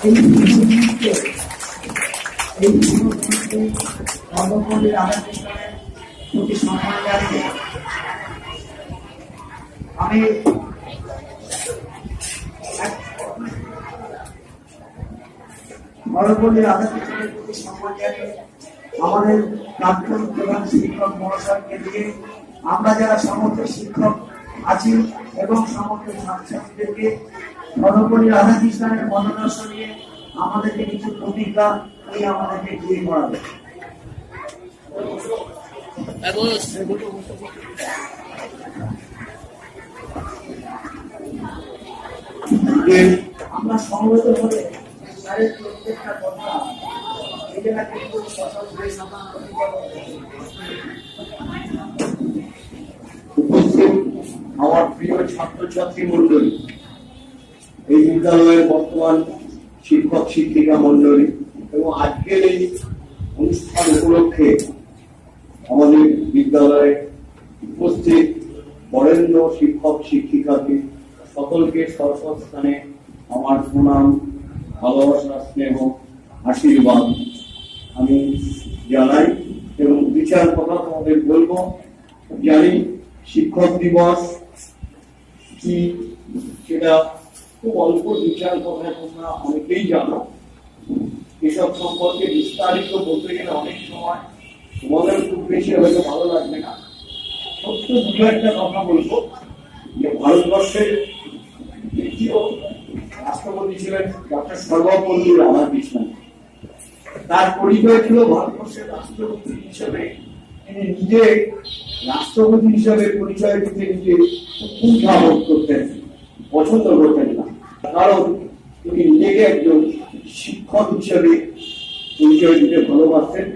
এই সর্বপল্লী রাধাকৃষ্ণের প্রতি সম্মান জানিয়ে আমি সর্বপল্লী রাধাকৃষ্ণের প্রতি সম্মান জানিয়ে আমাদের প্রাক্তন প্রধান শিক্ষক মহাশয়কে দিয়ে আমরা যারা সমস্ত শিক্ষক আছি এবং সমস্ত ছাত্রছাত্রীদেরকে সর্বপল্লী রাধাকৃষ্ণের মনোনয়ন নিয়ে আমাদেরকে কিছু প্রতিজ্ঞা নিয়ে আমাদেরকে দিয়ে করাবে। আমরা সমবেত হলে স্যারের প্রত্যেকটা কথা এগুলা কিন্তু উপস্থিত আমার প্রিয় ছাত্রছাত্রী মন্ডলী, এই বিদ্যালয়ের বর্তমান শিক্ষক শিক্ষিকা মন্ডলী এবং আজকের এই অনুষ্ঠান উপলক্ষে আমাদের বিদ্যালয়ে উপস্থিত বরেণ্য শিক্ষক শিক্ষিকাকে সকলকে সর্বস্থানে আমার প্রণাম, ভালোবাসা, স্নেহ, আশীর্বাদ আমি জানাই এবং বিচার কথা তোমাদের বলবো। জানি শিক্ষক দিবস কি সেটা খুব অল্প বিচার কথা তোমরা অনেকেই জানো। এসব সম্পর্কে বিস্তারিত বলতে গেলে অনেক সময় তোমাদের খুব বেশি হয়তো ভালো লাগবে না। সত্য দুটো একটা কথা বলবো যে ভারতবর্ষের দ্বিতীয় রাষ্ট্রপতি ছিলেন ডক্টর সর্বপল্লী রাধাকৃষ্ণন। তার পরিচয় ছিল ভারতবর্ষের রাষ্ট্রপতি হিসেবে। তিনি নিজে রাষ্ট্রপতি হিসেবে পরিচয় দিতে নিজে কুণ্ঠা বোধ করতেন, পছন্দ করতেন না, কারণ তিনি নিজেকে একজন শিক্ষক হিসেবে পরিচয় দিতে ভালোবাসতেন।